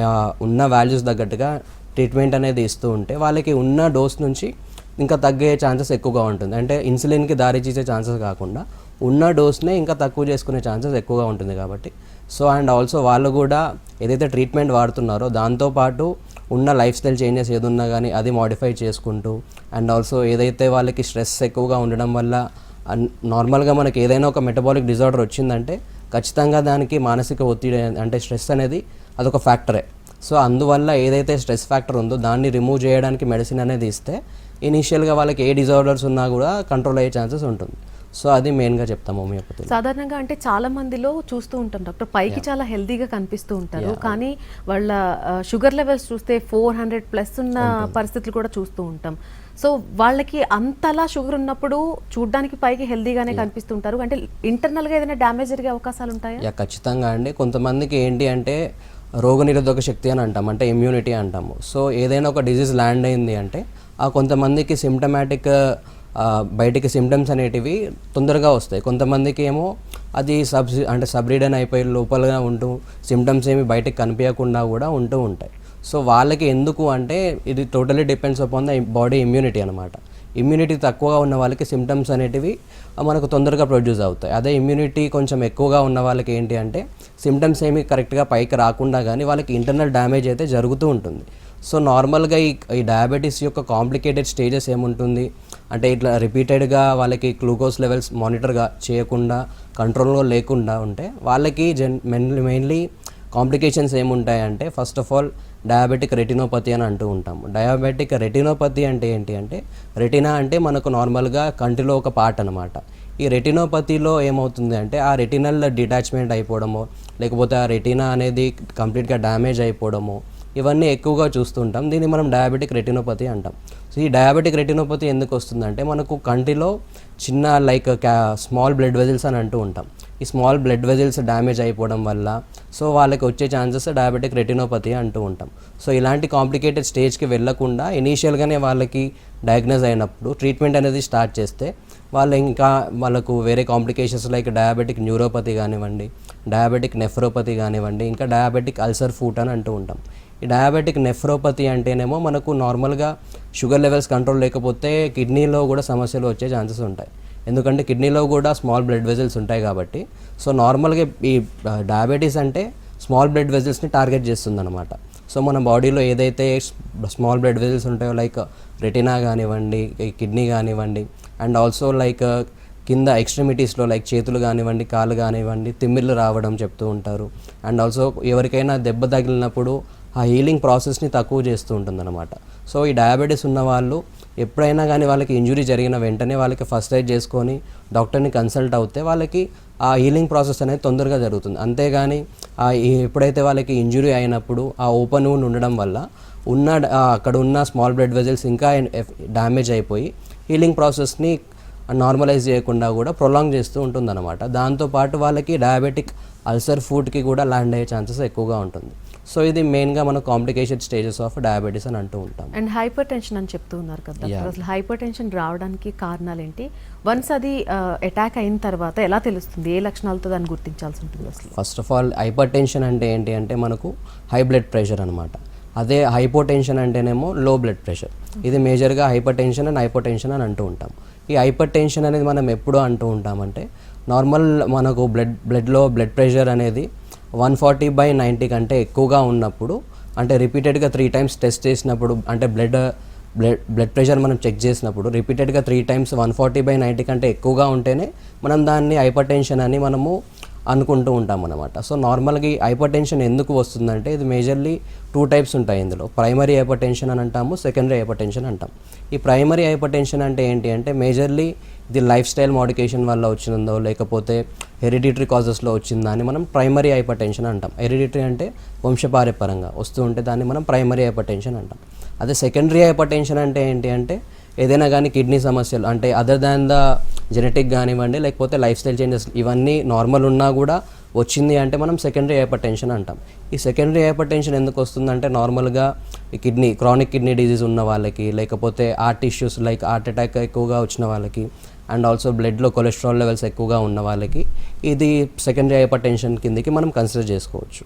Speaker 2: ఉన్న వాల్యూస్ తగ్గట్టుగా ట్రీట్మెంట్ అనేది ఇస్తూ ఉంటే వాళ్ళకి ఉన్న డోస్ నుంచి ఇంకా తగ్గే ఛాన్సెస్ ఎక్కువగా ఉంటుంది. అంటే ఇన్సులిన్కి దారి తీసే ఛాన్సెస్ కాకుండా ఉన్న డోస్నే ఇంకా తక్కువ చేసుకునే ఛాన్సెస్ ఎక్కువగా ఉంటుంది కాబట్టి సో అండ్ ఆల్సో వాళ్ళు కూడా ఏదైతే ట్రీట్మెంట్ వాడుతున్నారో దాంతోపాటు ఉన్న లైఫ్ స్టైల్ చేంజెస్ ఏదున్నా కానీ అది మాడిఫై చేసుకుంటూ అండ్ ఆల్సో ఏదైతే వాళ్ళకి స్ట్రెస్ ఎక్కువగా ఉండడం వల్ల నార్మల్గా మనకి ఏదైనా ఒక మెటబాలిక్ డిజార్డర్ వచ్చిందంటే ఖచ్చితంగా దానికి మానసిక ఒత్తిడి అంటే స్ట్రెస్ అనేది అదొక ఫ్యాక్టరే. సో అందువల్ల ఏదైతే స్ట్రెస్ ఫ్యాక్టర్ ఉందో దాన్ని రిమూవ్ చేయడానికి మెడిసిన్ అనేది ఇస్తే ఇనీషియల్గా వాళ్ళకి ఏ డిజార్డర్స్ ఉన్నా కూడా కంట్రోల్ అయ్యే ఛాన్సెస్ ఉంటుంది. సో అది మెయిన్గా చెప్తాము హోమియోపతి.
Speaker 1: సాధారణంగా అంటే చాలా మందిలో చూస్తూ ఉంటాం డాక్టర్, పైకి చాలా హెల్దీగా కనిపిస్తూ ఉంటారు, కానీ వాళ్ళ షుగర్ లెవెల్స్ చూస్తే 400+ ఉన్న పరిస్థితులు కూడా చూస్తూ ఉంటాం. సో వాళ్ళకి అంతలా షుగర్ ఉన్నప్పుడు చూడ్డానికి పైకి హెల్దీగానే కనిపిస్తుంటారు, అంటే ఇంటర్నల్గా ఏదైనా డ్యామేజ్ జరిగే అవకాశాలు ఉంటాయా?
Speaker 2: ఖచ్చితంగా అండి. కొంతమందికి ఏంటి అంటే రోగనిరోధక శక్తి అని అంటాం, అంటే ఇమ్యూనిటీ అంటాము. సో ఏదైనా ఒక డిజీజ్ ల్యాండ్ అయింది అంటే ఆ కొంతమందికి సిమ్టమాటిక్ బయటికి సిమ్టమ్స్ అనేటివి తొందరగా వస్తాయి. కొంతమందికి ఏమో అది సబ్రీడన్ అయిపోయి లోపలగా ఉంటూ సిమ్టమ్స్ ఏమి బయటకు కనిపించకుండా కూడా ఉంటూ ఉంటాయి. సో వాళ్ళకి ఎందుకు అంటే ఇది totally depends upon the body immunity అనమాట. ఇమ్యూనిటీ తక్కువగా ఉన్న వాళ్ళకి సిమ్టమ్స్ అనేటివి మనకు తొందరగా ప్రొడ్యూస్ అవుతాయి. అదే ఇమ్యూనిటీ కొంచెం ఎక్కువగా ఉన్న వాళ్ళకి ఏంటి అంటే సిమ్టమ్స్ ఏమి కరెక్ట్గా పైకి రాకుండా కానీ వాళ్ళకి ఇంటర్నల్ డ్యామేజ్ అయితే జరుగుతూ ఉంటుంది. సో నార్మల్గా ఈ డయాబెటీస్ యొక్క కాంప్లికేటెడ్ స్టేజెస్ ఏముంటుంది అంటే ఇట్లా రిపీటెడ్గా వాళ్ళకి గ్లూకోజ్ లెవెల్స్ మానిటర్గా చేయకుండా కంట్రోల్లో లేకుండా ఉంటే వాళ్ళకి మెయిన్లీ కాంప్లికేషన్స్ ఏముంటాయంటే first of all diabetic retinopathy అని అంటూ ఉంటాము. డయాబెటిక్ రెటినోపతి అంటే ఏంటి అంటే రెటినా అంటే మనకు నార్మల్గా కంటిలో ఒక పార్ట్ అనమాట. ఈ రెటినోపతిలో ఏమవుతుంది అంటే ఆ రెటినల్ డిటాచ్మెంట్ అయిపోవడమో లేకపోతే ఆ రెటినా అనేది కంప్లీట్గా డ్యామేజ్ అయిపోవడమో ఇవన్నీ ఎక్కువగా చూస్తుంటాం. దీన్ని మనం డయాబెటిక్ రెటినోపతి అంటాం. సో ఈ డయాబెటిక్ రెటినోపతి ఎందుకు వస్తుందంటే మనకు కంటిలో చిన్న స్మాల్ బ్లడ్ వెజిల్స్ అని అంటూ ఉంటాం. ఈ స్మాల్ బ్లడ్ వెజిల్స్ డ్యామేజ్ అయిపోవడం వల్ల సో వాళ్ళకి వచ్చే ఛాన్సెస్ డయాబెటిక్ రెటినోపతి అంటూ ఉంటాం. సో ఇలాంటి కాంప్లికేటెడ్ స్టేజ్కి వెళ్ళకుండా ఇనీషియల్గానే వాళ్ళకి డయాగ్నోజ్ అయినప్పుడు ట్రీట్మెంట్ అనేది స్టార్ట్ చేస్తే వాళ్ళు ఇంకా వాళ్ళకు వేరే కాంప్లికేషన్స్ లైక్ డయాబెటిక్ న్యూరోపతి కానివ్వండి, డయాబెటిక్ నెఫ్రోపతి కానివ్వండి, ఇంకా డయాబెటిక్ అల్సర్ ఫుట్ అని అంటూ ఉంటాం. ఈ డయాబెటిక్ నెఫ్రోపతి అంటేనేమో మనకు నార్మల్గా షుగర్ లెవెల్స్ కంట్రోల్ లేకపోతే కిడ్నీలో కూడా సమస్యలు వచ్చే ఛాన్సెస్ ఉంటాయి. ఎందుకంటే కిడ్నీలో కూడా స్మాల్ బ్లడ్ వెజిల్స్ ఉంటాయి కాబట్టి. సో నార్మల్గా ఈ డయాబెటీస్ అంటే స్మాల్ బ్లడ్ వెజిల్స్ని టార్గెట్ చేస్తుంది అనమాట. సో మన బాడీలో ఏదైతే స్మాల్ బ్లడ్ వెజిల్స్ ఉంటాయో లైక్ రెటినా కానివ్వండి, కిడ్నీ కానివ్వండి, అండ్ ఆల్సో కింద ఎక్స్ట్రిమిటీస్లో లైక్ చేతులు కానివ్వండి, కాళ్ళు కానివ్వండి తిమ్మిర్లు రావడం చెప్తూ ఉంటారు. అండ్ ఆల్సో ఎవరికైనా దెబ్బ తగిలినప్పుడు ఆ హీలింగ్ ప్రాసెస్ని తక్కువ చేస్తూ ఉంటుందన్నమాట. సో ఈ డయాబెటీస్ ఉన్న వాళ్ళు ఎప్పుడైనా కానీ వాళ్ళకి ఇంజురీ జరిగిన వెంటనే వాళ్ళకి ఫస్ట్ ఎయిడ్ చేసుకొని డాక్టర్ని కన్సల్ట్ అవుతే వాళ్ళకి ఆ హీలింగ్ ప్రాసెస్ అనేది తొందరగా జరుగుతుంది. అంతేగాని ఎప్పుడైతే వాళ్ళకి ఇంజురీ అయినప్పుడు ఆ ఓపెన్ వూండ్ ఉండడం వల్ల అక్కడ ఉన్న స్మాల్ బ్లడ్ వెజల్స్ ఇంకా డ్యామేజ్ అయిపోయి హీలింగ్ ప్రాసెస్ని నార్మలైజ్ చేయకుండా కూడా ప్రొలాంగ్ చేస్తూ ఉంటుందన్నమాట. దాంతోపాటు వాళ్ళకి డయాబెటిక్ అల్సర్ ఫుడ్కి కూడా ల్యాండ్ అయ్యే ఛాన్సెస్ ఎక్కువగా ఉంటుంది. సో ఇది మెయిన్గా మనం కాంప్లికేషన్ స్టేజెస్ ఆఫ్ డయాబెటీస్ అని అంటూ ఉంటాం.
Speaker 1: అండ్ హైపర్ టెన్షన్ అని చెప్తూ ఉన్నారు కదా, అసలు హైపర్ టెన్షన్ రావడానికి కారణాలు ఏంటి? వన్స్ అది అటాక్ అయిన తర్వాత ఎలా తెలుస్తుంది? ఏ లక్షణాలతో దాన్ని గుర్తించాల్సి ఉంటుంది అసలు?
Speaker 2: First of all hyper tension అంటే ఏంటి అంటే మనకు హై బ్లడ్ ప్రెషర్ అనమాట. అదే హైపోటెన్షన్ అంటేనేమో లో బ్లడ్ ప్రెషర్. ఇది మేజర్గా హైపర్ టెన్షన్ అండ్ హైపోటెన్షన్ అని అంటూ ఉంటాం. ఈ హైపర్ టెన్షన్ అనేది మనం ఎప్పుడు అంటూ ఉంటామంటే నార్మల్ మనకు బ్లడ్లో బ్లడ్ ప్రెషర్ అనేది 140/90 కంటే ఎక్కువగా ఉన్నప్పుడు, అంటే రిపీటెడ్గా 3 times టెస్ట్ చేసినప్పుడు, అంటే బ్లడ్ ప్రెషర్ మనం చెక్ చేసినప్పుడు రిపీటెడ్గా 3 times 140/90 కంటే ఎక్కువగా ఉంటేనే మనం దాన్ని హైపర్ టెన్షన్ అని మనము అనుకుంటూ ఉంటాం అన్నమాట. సో నార్మల్గా ఈ హైపర్ టెన్షన్ ఎందుకు వస్తుందంటే ఇది మేజర్లీ 2 types ఉంటాయి ఇందులో. ప్రైమరీ హైపర్ టెన్షన్ అని అంటాము, సెకండరీ హైపర్ టెన్షన్ అంటాం. ఈ ప్రైమరీ హైపర్ టెన్షన్ అంటే ఏంటి అంటే మేజర్లీ ఇది లైఫ్ స్టైల్ మోడిఫికేషన్ వల్ల వచ్చిందో లేకపోతే హెరిడిటరీ కాజెస్లో వచ్చిందా అని మనం ప్రైమరీ హైపర్ టెన్షన్ అంటాం. హెరిడిటరీ అంటే వంశపారంపరంగా వస్తూ ఉంటే దాన్ని మనం ప్రైమరీ హైపర్ టెన్షన్ అంటాం. అదే సెకండరీ హైపర్ టెన్షన్ అంటే ఏంటి అంటే ఏదైనా కానీ కిడ్నీ సమస్యలు, అంటే అదర్ దాన్ ద జెనెటిక్ కానివ్వండి లేకపోతే లైఫ్ స్టైల్ చేంజెస్ ఇవన్నీ నార్మల్ ఉన్నా కూడా వచ్చింది అంటే మనం సెకండరీ హైపర్ టెన్షన్ అంటాం. ఈ సెకండరీ హైపర్ టెన్షన్ ఎందుకు వస్తుందంటే నార్మల్గా ఈ క్రానిక్ కిడ్నీ డిజీజ్ ఉన్న వాళ్ళకి, లేకపోతే heart issues like heart attack ఎక్కువగా వచ్చిన వాళ్ళకి, అండ్ ఆల్సో బ్లడ్లో కొలెస్ట్రాల్ లెవెల్స్ ఎక్కువగా ఉన్న వాళ్ళకి ఇది సెకండరీ హైపర్ టెన్షన్ కిందకి మనం కన్సిడర్ చేసుకోవచ్చు.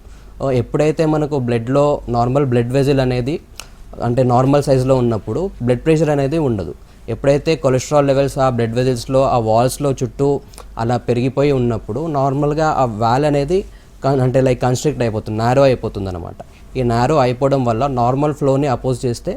Speaker 2: ఎప్పుడైతే మనకు బ్లడ్లో నార్మల్ బ్లడ్ వెజిల్ అనేది అంటే నార్మల్ సైజులో ఉన్నప్పుడు బ్లడ్ ప్రెషర్ అనేది ఉండదు. ఎప్పుడైతే కొలెస్ట్రాల్ లెవెల్స్ ఆ బ్లడ్ వెజల్స్లో ఆ వాల్స్లో చుట్టూ అలా పెరిగిపోయి ఉన్నప్పుడు నార్మల్గా ఆ వాల్ అనేది అంటే లైక్ కన్స్ట్రిక్ట్ అయిపోతుంది, నారో అయిపోతుంది అనమాట. ఈ నారో అయిపోవడం వల్ల నార్మల్ ఫ్లోని అపోజ్ చేస్తే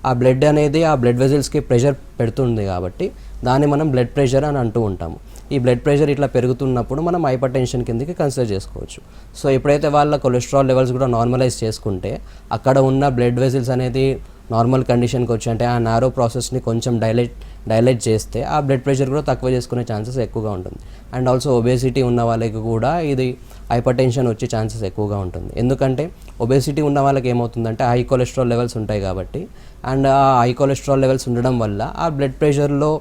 Speaker 2: ఆ బ్లడ్ అనేది ఆ బ్లడ్ వెజల్స్కి ప్రెషర్ పెడుతుంది కాబట్టి దాన్ని మనం బ్లడ్ ప్రెషర్ అని అంటూ ఉంటాము. ఈ బ్లడ్ ప్రెషర్ ఇట్లా పెరుగుతున్నప్పుడు మనం హైపర్ టెన్షన్ కిందకి కన్సిడర్ చేసుకోవచ్చు. సో ఎప్పుడైతే వాళ్ళ కొలెస్ట్రాల్ లెవెల్స్ కూడా నార్మలైజ్ చేసుకుంటే అక్కడ ఉన్న బ్లడ్ వెజల్స్ అనేది నార్మల్ కండిషన్కి వచ్చి అంటే ఆ నారో ప్రాసెస్ని కొంచెం డైలైట్ చేస్తే ఆ బ్లడ్ ప్రెషర్ కూడా తక్కువ చేసుకునే ఛాన్సెస్ ఎక్కువగా ఉంటుంది. అండ్ ఆల్సో ఒబేసిటీ ఉన్న వాళ్ళకి కూడా ఇది హైపర్ టెన్షన్ వచ్చే ఛాన్సెస్ ఎక్కువగా ఉంటుంది. ఎందుకంటే ఒబేసిటీ ఉన్న వాళ్ళకి ఏమవుతుందంటే హై కొలెస్ట్రాల్ లెవెల్స్ ఉంటాయి కాబట్టి, అండ్ ఆ హై కొలెస్ట్రాల్ లెవెల్స్ ఉండడం వల్ల ఆ బ్లడ్ ప్రెషర్లో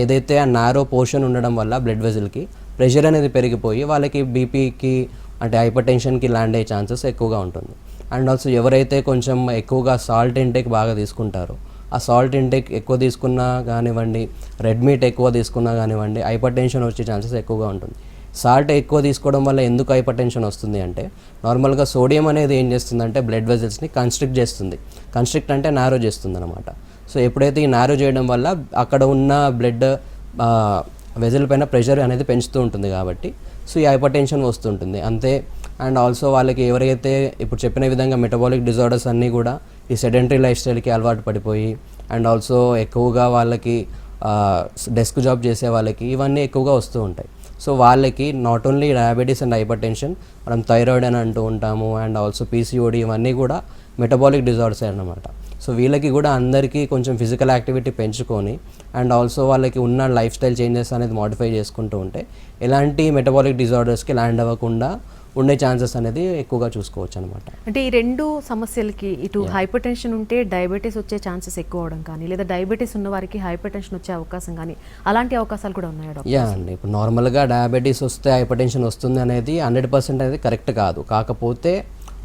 Speaker 2: ఏదైతే ఆ నారో పోర్షన్ ఉండడం వల్ల బ్లడ్ వెజల్కి ప్రెషర్ అనేది పెరిగిపోయి వాళ్ళకి బీపీకి అంటే హైపర్ టెన్షన్కి ల్యాండ్ అయ్యే ఛాన్సెస్ ఎక్కువగా ఉంటుంది. అండ్ ఆల్సో ఎవరైతే కొంచెం ఎక్కువగా సాల్ట్ ఇంటేక్ బాగా తీసుకుంటారో ఆ సాల్ట్ ఇంటేక్ ఎక్కువ తీసుకున్నా కానివ్వండి, రెడ్ మీట్ ఎక్కువ తీసుకున్నా కానివ్వండి హైపర్ టెన్షన్ వచ్చే ఛాన్సెస్ ఎక్కువగా ఉంటుంది. సాల్ట్ ఎక్కువ తీసుకోవడం వల్ల ఎందుకు హైపర్ టెన్షన్ వస్తుంది అంటే నార్మల్గా సోడియం అనేది ఏం చేస్తుందంటే బ్లడ్ వెజల్స్ని కన్స్ట్రిక్ట్ చేస్తుంది. కన్స్ట్రిక్ట్ అంటే నారో చేస్తుంది అనమాట. సో ఎప్పుడైతే ఈ నారో చేయడం వల్ల అక్కడ ఉన్న బ్లడ్ వెజల్ పైన ప్రెషర్ అనేది పెంచుతూ ఉంటుంది కాబట్టి సో ఈ హైపర్ టెన్షన్ వస్తుంటుంది అంతే. అండ్ ఆల్సో వాళ్ళకి ఎవరైతే ఇప్పుడు చెప్పిన విధంగా మెటబాలిక్ డిజార్డర్స్ అన్నీ కూడా ఈ సెడెంటరీ లైఫ్ స్టైల్కి అలవాటు పడిపోయి అండ్ ఆల్సో ఎక్కువగా వాళ్ళకి డెస్క్ జాబ్ చేసే వాళ్ళకి ఇవన్నీ ఎక్కువగా వస్తూ ఉంటాయి. సో వాళ్ళకి not only diabetes and hyper tension, మనం థైరాయిడ్ అని అంటూ ఉంటాము అండ్ ఆల్సో పీసీఓడి, ఇవన్నీ కూడా మెటబాలిక్ డిజార్డర్స్ అన్నమాట. సో వీళ్ళకి కూడా అందరికీ కొంచెం ఫిజికల్ యాక్టివిటీ పెంచుకొని అండ్ ఆల్సో వాళ్ళకి ఉన్న లైఫ్ స్టైల్ చేంజెస్ అనేది మోడిఫై చేసుకుంటూ ఉంటే ఎలాంటి మెటబాలిక్ డిజార్డర్స్కి ల్యాండ్ అవ్వకుండా ఉండే ఛాన్సెస్ అనేది ఎక్కువగా చూసుకోవచ్చు అనమాట.
Speaker 1: అంటే ఈ రెండు సమస్యలకి ఇటు హైపర్ టెన్షన్ ఉంటే డయాబెటీస్ వచ్చే ఛాన్సెస్ ఎక్కువ అవడం కానీ, లేదా డయాబెటీస్ ఉన్న వారికి హైపర్ టెన్షన్ వచ్చే అవకాశం కానీ, అలాంటి అవకాశాలు కూడా ఉన్నాయా డాక్టర్?
Speaker 2: యా అండి, ఇప్పుడు నార్మల్గా డయాబెటీస్ వస్తే హైపర్ టెన్షన్ వస్తుంది అనేది 100% అనేది కరెక్ట్ కాదు. కాకపోతే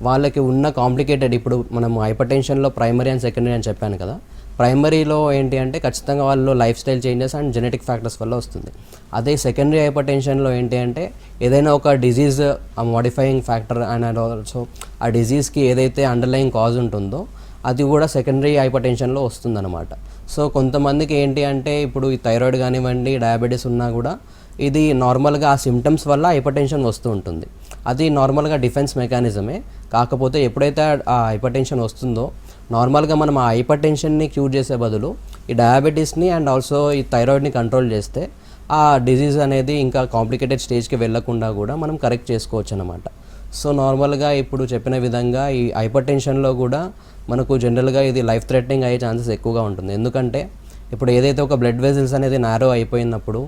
Speaker 2: వాళ్ళకి ఉన్న కాంప్లికేటెడ్, ఇప్పుడు మనం హైపర్ టెన్షన్లో ప్రైమరీ అండ్ సెకండరీ అని చెప్పాను కదా. ప్రైమరీలో ఏంటి అంటే ఖచ్చితంగా వాళ్ళు life style changes and genetic factors వల్ల వస్తుంది. అదే సెకండరీ హైపర్ టెన్షన్లో ఏంటి అంటే ఏదైనా ఒక disease modifying factor and also ఆ డిజీజ్కి ఏదైతే అండర్లయింగ్ కాజ్ ఉంటుందో అది కూడా సెకండరీ హైపర్ టెన్షన్లో వస్తుందన్నమాట. సో కొంతమందికి ఏంటి అంటే ఇప్పుడు ఈ థైరాయిడ్ కానివ్వండి, డయాబెటీస్ ఉన్నా కూడా ఇది నార్మల్గా ఆ సిమ్టమ్స్ వల్ల హైపర్ టెన్షన్ వస్తూ ఉంటుంది. అది నార్మల్గా డిఫెన్స్ మెకానిజమే. కాకపోతే ఎప్పుడైతే ఆ హైపర్ టెన్షన్ వస్తుందో నార్మల్గా మనం ఆ హైపర్ టెన్షన్ని క్యూర్ చేసే బదులు ఈ డయాబెటీస్ని అండ్ ఆల్సో ఈ థైరాయిడ్ని కంట్రోల్ చేస్తే ఆ డిజీజ్ అనేది ఇంకా కాంప్లికేటెడ్ స్టేజ్కి వెళ్ళకుండా కూడా మనం కరెక్ట్ చేసుకోవచ్చు అన్నమాట. సో నార్మల్గా ఇప్పుడు చెప్పిన విధంగా ఈ హైపర్ టెన్షన్లో కూడా మనకు జనరల్గా ఇది లైఫ్ థ్రెటనింగ్ అయ్యే ఛాన్సెస్ ఎక్కువగా ఉంటుంది. ఎందుకంటే ఇప్పుడు ఏదైతే ఒక బ్లడ్ వెజల్స్ అనేది నారో అయిపోయినప్పుడు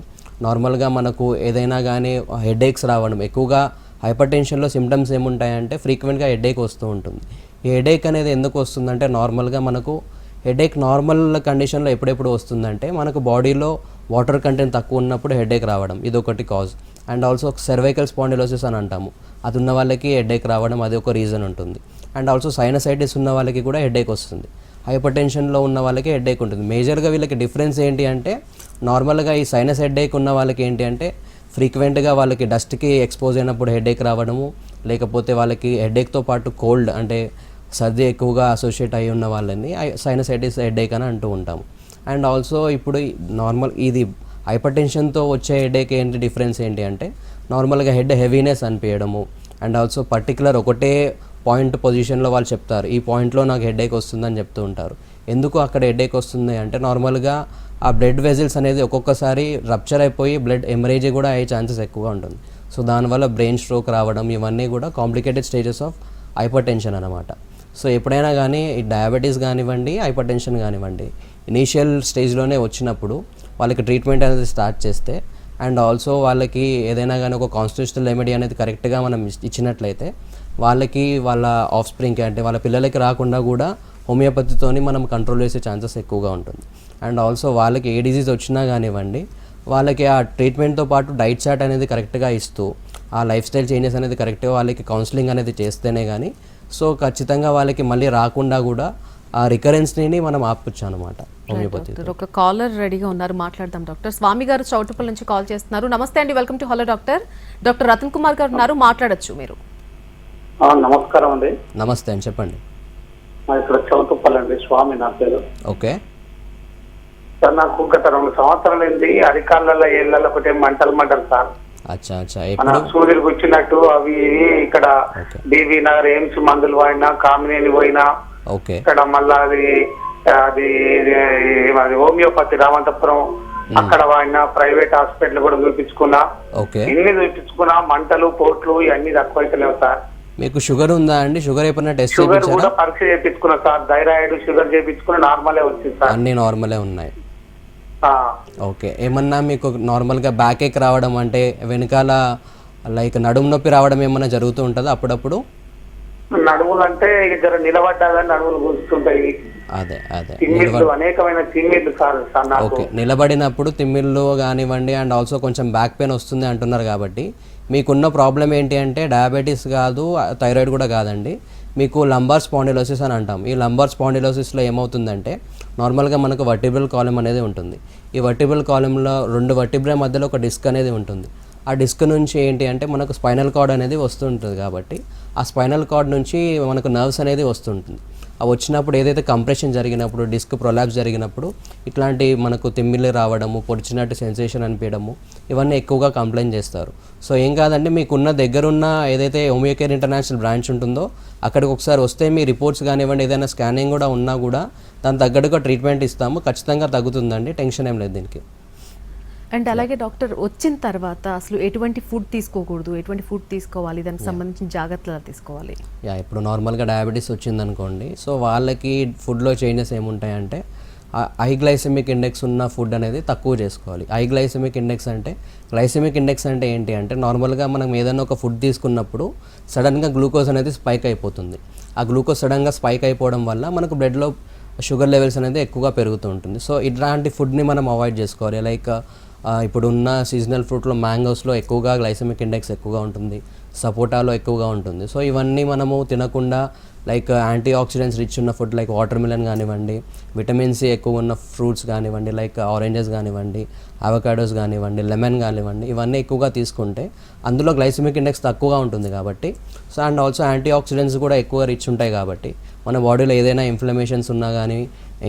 Speaker 2: నార్మల్గా మనకు ఏదైనా కానీ హెడేక్స్ రావడం, ఎక్కువగా హైపర్ టెన్షన్లో సిమ్టమ్స్ ఏముంటాయంటే ఫ్రీక్వెంట్గా హెడేక్ వస్తూ ఉంటుంది. ఈ హెడేక్ అనేది ఎందుకు వస్తుందంటే నార్మల్గా మనకు హెడేక్ నార్మల్ కండిషన్లో ఎప్పుడెప్పుడు వస్తుందంటే మనకు బాడీలో వాటర్ కంటెంట్ తక్కువ ఉన్నప్పుడు హెడేక్ రావడం, ఇది ఒకటి cause. And also cervical spondylosis అని అంటాము, అది ఉన్న వాళ్ళకి హెడేక్ రావడం, అది ఒక రీజన్ ఉంటుంది. అండ్ ఆల్సో సైనసైటిస్ ఉన్న వాళ్ళకి కూడా హెడేక్ వస్తుంది. హైపర్ టెన్షన్లో ఉన్న వాళ్ళకి హెడేక్ ఉంటుంది. మేజర్గా వీళ్ళకి డిఫరెన్స్ ఏంటి అంటే నార్మల్గా ఈ సైనస్ హెడేక్ ఉన్న వాళ్ళకి ఏంటి అంటే ఫ్రీక్వెంట్గా వాళ్ళకి డస్ట్కి ఎక్స్పోజ్ అయినప్పుడు హెడేక్ రావడము, లేకపోతే వాళ్ళకి హెడేక్తో పాటు కోల్డ్ అంటే సర్ది ఎక్కువగా అసోసియేట్ అయి ఉన్న వాళ్ళని సైనసైటిస్ హెడేక్ అని అంటూ ఉంటాము. అండ్ ఆల్సో ఇప్పుడు నార్మల్ ఇది హైపర్ టెన్షన్తో వచ్చే హెడేక్ ఏంటి డిఫరెన్స్ ఏంటి అంటే నార్మల్గా హెడ్ హెవీనెస్ అనిపించడము అండ్ ఆల్సో పర్టికులర్ ఒకటే పాయింట్ పొజిషన్లో వాళ్ళు చెప్తారు, ఈ పాయింట్లో నాకు హెడేక్ వస్తుందని చెప్తూ ఉంటారు. ఎందుకు అక్కడ హెడేక్ వస్తుంది అంటే నార్మల్గా ఆ బ్లడ్ వెజల్స్ అనేది ఒక్కొక్కసారి రప్చర్ అయిపోయి బ్లడ్ ఎమరేజ్ కూడా అయ్యే ఛాన్సెస్ ఎక్కువగా ఉంటుంది. సో దానివల్ల బ్రెయిన్ స్ట్రోక్ రావడం, ఇవన్నీ కూడా complicated stages of hyper tension అనమాట. సో ఎప్పుడైనా కానీ ఈ డయాబెటీస్ కానివ్వండి, హైపర్ టెన్షన్ కానివ్వండి, ఇనీషియల్ స్టేజ్లోనే వచ్చినప్పుడు వాళ్ళకి ట్రీట్మెంట్ అనేది స్టార్ట్ చేస్తే అండ్ ఆల్సో వాళ్ళకి ఏదైనా కానీ ఒక కాన్స్టిట్యూషనల్ రెమెడీ అనేది కరెక్ట్గా మనం ఇచ్చినట్లయితే వాళ్ళకి వాళ్ళ ఆఫ్ స్ప్రింగ్కి అంటే వాళ్ళ పిల్లలకి రాకుండా కూడా హోమియోపతితోని మనం కంట్రోల్ చేసే ఛాన్సెస్ ఎక్కువగా ఉంటుంది. అండ్ ఆల్సో వాళ్ళకి ఏ డిజీజ్ వచ్చినా కానివ్వండి వాళ్ళకి ఆ ట్రీట్మెంట్తో పాటు డైట్ చార్ట్ అనేది కరెక్ట్గా ఇస్తూ ఆ లైఫ్ స్టైల్ చేంజెస్ అనేది కరెక్ట్గా వాళ్ళకి కౌన్సిలింగ్ అనేది చేస్తేనే కానీ సో ఖచ్చితంగా వాళ్ళకి మళ్ళీ రాకుండా కూడా ఆ రికరెన్స్ని మనం ఆపొచ్చు అనమాట హోమియోపతి.
Speaker 1: ఒక కాలర్ రెడీగా ఉన్నారు, మాట్లాడదాం డాక్టర్. స్వామి గారు చౌటుపల్లి నుంచి కాల్ చేస్తున్నారు. నమస్తే అండి, welcome to hello doctor. Doctor Ratan Kumar గారు ఉన్నారు, మాట్లాడొచ్చు మీరు.
Speaker 3: నమస్కారం అండి.
Speaker 2: నమస్తే అండి, చెప్పండి.
Speaker 3: ఇక్కడ చౌటుప్పల్ అండి, స్వామి నా పేరు.
Speaker 2: ఓకే
Speaker 3: సార్ నాకు గత 2 సంవత్సరాలైంది అరికాళ్ళ ఏళ్ళలో ఒకటే మంటలు సార్.
Speaker 2: అచ్చా అచ్చా.
Speaker 3: మన
Speaker 2: ఎప్పుడు
Speaker 3: సూర్యుడికి వచ్చినట్టు అవి ఇవి ఇక్కడ
Speaker 2: ఓకే
Speaker 3: బీబీ నగర్ ఎయిమ్స్ మందులు వాడినా, కామినేని పోయినా,
Speaker 2: ఓకే
Speaker 3: ఇక్కడ మళ్ళా అది అది అది హోమియోపతి రామంతపురం అక్కడ వాడినా, ప్రైవేట్ హాస్పిటల్ కూడా చూపించుకున్నా.
Speaker 2: ఓకే.
Speaker 3: ఎన్ని చూపించుకున్నా మంటలు పోట్లు ఇవన్నీ తక్కువ అయితలేవు సార్.
Speaker 2: మీకు షుగర్ ఉందా అండి? షుగర్ ఎప్పుడైనా టెస్ట్
Speaker 3: షుగర్ కూడా
Speaker 2: చేయించారా?
Speaker 3: పరీక్ష చేయించుకున్నా సార్. థైరాయిడ్ షుగర్ చేయించుకున్నా, నార్మలే వచ్చింది సార్.
Speaker 2: అన్నీ నార్మలే ఉన్నాయి.
Speaker 3: ఆ,
Speaker 2: ఓకే. ఏమన్నా మీకు నార్మల్గా బ్యాక్ ఏక్ రావడం అంటే వెనకాల లైక్ నడుము నొప్పి రావడం ఏమన్నా జరుగుతూ ఉంటుందా అప్పుడప్పుడు?
Speaker 3: నడుములు అంటే ఇక జర నిలబడ్డా కానీ నడుములు కూర్చుంటాయి.
Speaker 2: అదే అదే
Speaker 3: తిమ్మిళ్ళు, అనేకమైన తిమ్మిళ్ళు సార్ నాకు.
Speaker 2: ఓకే. నిలబడినప్పుడు తిమ్మిళ్ళు కానివ్వండి అండ్ ఆల్సో కొంచెం బ్యాక్ పెయిన్ వస్తుంది అంటున్నారు కాబట్టి మీకున్న ప్రాబ్లం ఏంటి అంటే డయాబెటీస్ కాదు, థైరాయిడ్ కూడా కాదండి, మీకు లంబార్ స్పాండిలోసిస్ అని అంటాం. ఈ లంబార్ స్పాండిలోసిస్లో ఏమవుతుందంటే నార్మల్గా మనకు వర్టిబ్రల్ కాలమ్ అనేది ఉంటుంది. ఈ వర్టిబ్రల్ కాలమ్లో 2 వర్టిబ్రే మధ్యలో ఒక డిస్క్ అనేది ఉంటుంది. ఆ డిస్క్ నుంచి ఏంటి అంటే మనకు స్పైనల్ కార్డ్ అనేది వస్తుంటుంది కాబట్టి ఆ స్పైనల్ కార్డ్ నుంచి మనకు నర్వ్స్ అనేది వస్తుంటుంది. అవి వచ్చినప్పుడు ఏదైతే కంప్రెషన్ జరిగినప్పుడు, డిస్క్ ప్రొలాప్స్ జరిగినప్పుడు ఇట్లాంటి మనకు తిమ్మిళ్ళు రావడము, పొడిచినట్టు సెన్సేషన్ అనిపించడము ఇవన్నీ ఎక్కువగా కంప్లైంట్ చేస్తారు. సో ఏం కాదండి, మీకున్న దగ్గరున్న ఏదైతే హోమియోకేర్ ఇంటర్నేషనల్ బ్రాంచ్ ఉంటుందో అక్కడికి ఒకసారి వస్తే మీ రిపోర్ట్స్ కానివ్వండి, ఏదైనా స్కానింగ్ కూడా ఉన్నా కూడా దాని తగ్గట్టుగా ట్రీట్మెంట్ ఇస్తాము. ఖచ్చితంగా తగ్గుతుందండి, టెన్షన్ ఏం లేదు దీనికి.
Speaker 1: అండ్ అలాగే డాక్టర్ వచ్చిన తర్వాత అసలు ఎటువంటి ఫుడ్ తీసుకోకూడదు, ఎటువంటి ఫుడ్ తీసుకోవాలి, దానికి సంబంధించిన జాగ్రత్తలు తీసుకోవాలి?
Speaker 2: ఇప్పుడు నార్మల్గా డయాబెటీస్ వచ్చిందనుకోండి, సో వాళ్ళకి ఫుడ్లో చేంజెస్ ఏముంటాయంటే హై గ్లైసెమిక్ ఇండెక్స్ ఉన్న ఫుడ్ అనేది తక్కువ చేసుకోవాలి. హై గ్లైసెమిక్ ఇండెక్స్ అంటే ఏంటి అంటే నార్మల్గా మనం ఏదైనా ఒక ఫుడ్ తీసుకున్నప్పుడు సడన్గా గ్లూకోజ్ అనేది స్పైక్ అయిపోతుంది. ఆ గ్లూకోజ్ సడన్గా స్పైక్ అయిపోవడం వల్ల మనకు బ్లడ్లో షుగర్ లెవెల్స్ అనేది ఎక్కువగా పెరుగుతూ ఉంటుంది. సో ఇట్లాంటి ఫుడ్ని మనం అవాయిడ్ చేసుకోవాలి. లైక్ ఇప్పుడు ఉన్న సీజనల్ ఫ్రూట్లో మ్యాంగోస్లో ఎక్కువగా గ్లైసెమిక్ ఇండెక్స్ ఎక్కువగా ఉంటుంది, సపోటాలో ఎక్కువగా ఉంటుంది. సో ఇవన్నీ మనము తినకుండా లైక్ యాంటీ ఆక్సిడెంట్స్ రిచ్ ఉన్న ఫుడ్ లైక్ వాటర్ మిలన్ కానివ్వండి, విటమిన్ సి ఎక్కువ ఉన్న ఫ్రూట్స్ కానివ్వండి, లైక్ ఆరెంజెస్ కానివ్వండి, అవకాడోస్ కానివ్వండి, లెమన్ కానివ్వండి, ఇవన్నీ ఎక్కువగా తీసుకుంటే అందులో గ్లైసెమిక్ ఇండెక్స్ తక్కువగా ఉంటుంది కాబట్టి, so and also antioxidants కూడా ఎక్కువ రిచ్ ఉంటాయి కాబట్టి మన బాడీలో ఏదైనా ఇన్ఫ్లమేషన్స్ ఉన్నా కానీ,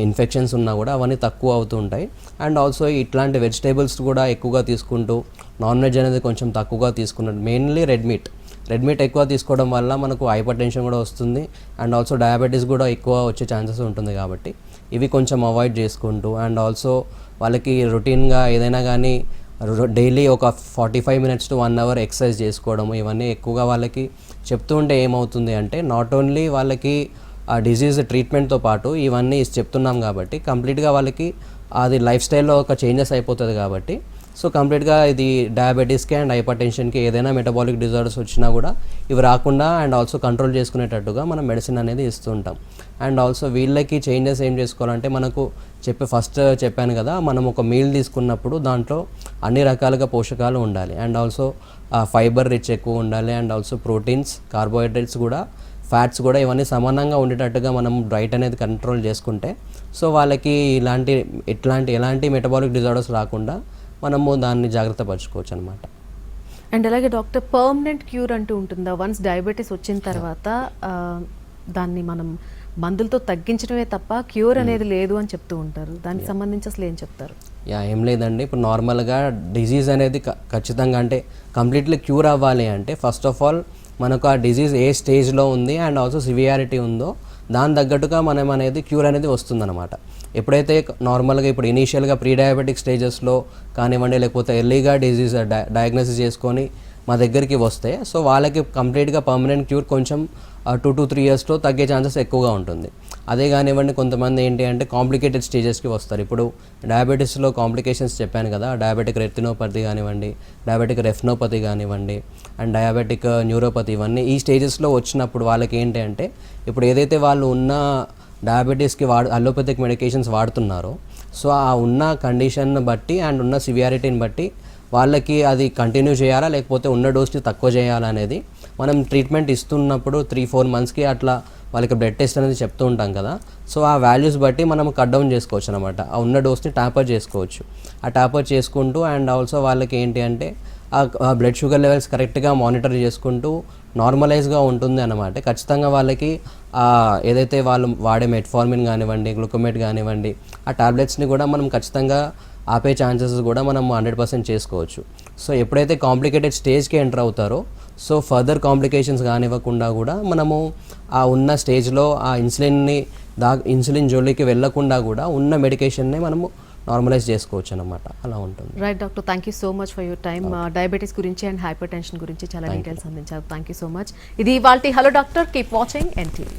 Speaker 2: ఇన్ఫెక్షన్స్ ఉన్నా కూడా అవన్నీ తక్కువ అవుతూ ఉంటాయి. అండ్ ఆల్సో ఇట్లాంటి వెజిటేబుల్స్ కూడా ఎక్కువగా తీసుకుంటూ, నాన్ వెజ్ అనేది కొంచెం తక్కువగా తీసుకున్నట్టు, మెయిన్లీ రెడ్ మీట్ ఎక్కువ తీసుకోవడం వల్ల మనకు హైపర్ టెన్షన్ కూడా వస్తుంది అండ్ ఆల్సో డయాబెటీస్ కూడా ఎక్కువ వచ్చే ఛాన్సెస్ ఉంటుంది కాబట్టి ఇవి కొంచెం అవాయిడ్ చేసుకుంటూ, అండ్ ఆల్సో వాళ్ళకి రొటీన్గా ఏదైనా కానీ డైలీ ఒక 45 minutes to 1 hour ఎక్సర్సైజ్ చేసుకోవడము, ఇవన్నీ ఎక్కువగా వాళ్ళకి చెప్తూ ఉంటే ఏమవుతుంది అంటే నాట్ ఓన్లీ వాళ్ళకి ఆ డిజీజ్ ట్రీట్మెంట్తో పాటు ఇవన్నీ చెప్తున్నాం కాబట్టి కంప్లీట్గా వాళ్ళకి అది లైఫ్ స్టైల్లో ఒక చేంజెస్ అయిపోతుంది కాబట్టి, సో కంప్లీట్గా ఇది డయాబెటీస్కి అండ్ హైపర్ టెన్షన్కి ఏదైనా మెటబాలిక్ డిజార్డర్స్ వచ్చినా కూడా ఇవి రాకుండా అండ్ ఆల్సో కంట్రోల్ చేసుకునేటట్టుగా మనం మెడిసిన్ అనేది ఇస్తూ ఉంటాం. అండ్ ఆల్సో వీళ్ళకి చేంజెస్ ఏం చేసుకోవాలంటే మనకు ఫస్ట్ చెప్పాను కదా, మనం ఒక మీల్ తీసుకున్నప్పుడు దాంట్లో అన్ని రకాలుగా పోషకాలు ఉండాలి అండ్ ఆల్సో ఫైబర్ రిచ్ ఎక్కువ ఉండాలి అండ్ ఆల్సో ప్రోటీన్స్, కార్బోహైడ్రేట్స్ కూడా, ఫ్యాట్స్ కూడా ఇవన్నీ సమానంగా ఉండేటట్టుగా మనం డైట్ అనేది కంట్రోల్ చేసుకుంటే సో వాళ్ళకి ఎలాంటి మెటబాలిక్ డిజార్డర్స్ రాకుండా మనము దాన్ని జాగ్రత్త పరచుకోవచ్చు అనమాట.
Speaker 1: అండ్ అలాగే డాక్టర్ పర్మనెంట్ క్యూర్ అంటూ ఉంటుందా? వన్స్ డయాబెటీస్ వచ్చిన తర్వాత దాన్ని మనం మందులతో తగ్గించడమే తప్ప క్యూర్ అనేది లేదు అని చెప్తూ ఉంటారు. దానికి సంబంధించి అసలు ఏం చెప్తారు?
Speaker 2: ఏం లేదండి, ఇప్పుడు నార్మల్గా డిజీజ్ అనేది ఖచ్చితంగా అంటే కంప్లీట్లీ క్యూర్ అవ్వాలి అంటే ఫస్ట్ ఆఫ్ ఆల్ మనకు ఆ డిజీజ్ ఏ స్టేజ్లో ఉంది అండ్ ఆల్సో సివియారిటీ ఉందో దాని తగ్గట్టుగా మనం అనేది క్యూర్ అనేది వస్తుందన్నమాట. ఎప్పుడైతే నార్మల్గా ఇప్పుడు ఇనీషియల్గా ప్రీ డయాబెటిక్ స్టేజెస్లో కానివ్వండి, లేకపోతే ఎర్లీగా డిజీజ్ డయాగ్నోసిస్ చేసుకొని మా దగ్గరికి వస్తే సో వాళ్ళకి కంప్లీట్గా పర్మనెంట్ క్యూర్ కొంచెం 2 to 3 yearsలో తగ్గే ఛాన్సెస్ ఎక్కువగా ఉంటుంది. అదే కానివ్వండి కొంతమంది ఏంటి అంటే కాంప్లికేటెడ్ స్టేజెస్కి వస్తారు. ఇప్పుడు డయాబెటీస్లో కాంప్లికేషన్స్ చెప్పాను కదా, డయాబెటిక్ రెటినోపతి కానివ్వండి, డయాబెటిక్ రెఫ్నోపతి కానివ్వండి అండ్ డయాబెటిక్ న్యూరోపతి, ఇవన్నీ ఈ స్టేజెస్లో వచ్చినప్పుడు వాళ్ళకి ఏంటి అంటే ఇప్పుడు ఏదైతే వాళ్ళు ఉన్న డయాబెటీస్కి అలోపతిక్ మెడికేషన్స్ వాడుతున్నారో సో ఆ ఉన్న కండిషన్ బట్టి అండ్ ఉన్న సివియారిటీని బట్టి వాళ్ళకి అది కంటిన్యూ చేయాలా లేకపోతే ఉన్న డోస్ని తక్కువ చేయాలా అనేది మనం ట్రీట్మెంట్ ఇస్తున్నప్పుడు 3-4 monthsకి అట్లా వాళ్ళకి బ్లడ్ టెస్ట్ అనేది చెప్తూ ఉంటాం కదా, సో ఆ వాల్యూస్ బట్టి మనం కట్ డౌన్ చేసుకోవచ్చు అనమాట. ఆ ఉన్న డోస్ని టాపర్ చేసుకోవచ్చు. ఆ టాపర్ చేసుకుంటూ అండ్ ఆల్సో వాళ్ళకి ఏంటి అంటే ఆ బ్లడ్ షుగర్ లెవెల్స్ కరెక్ట్గా మానిటర్ చేసుకుంటూ నార్మలైజ్గా ఉంటుంది అన్నమాట. ఖచ్చితంగా వాళ్ళకి ఏదైతే వాళ్ళు వాడే మెట్ఫార్మిన్ కానివ్వండి, గ్లూకోమేట్ కానివ్వండి, ఆ టాబ్లెట్స్ని కూడా మనం ఖచ్చితంగా ఆపే ఛాన్సెస్ కూడా మనం 100% చేసుకోవచ్చు. సో ఎప్పుడైతే కాంప్లికేటెడ్ స్టేజ్కి ఎంటర్ అవుతారో సో ఫర్దర్ కాంప్లికేషన్స్ కానివ్వకుండా కూడా మనము ఆ ఉన్న స్టేజ్లో ఆ ఇన్సులిన్ జోలికి వెళ్ళకుండా కూడా ఉన్న మెడికేషన్ని మనము నార్మలైజ్ చేసుకోవచ్చు అనమాట. అలా ఉంటుంది.
Speaker 1: Right doctor, thank you so much for your time. Diabetes గురించి అండ్ హైపర్ టెన్షన్ గురించి చాలా డీటెయిల్స్ అందించారు. Thank you so much. ఇది ఇవాల్టి hello doctor. Keep watching NTV.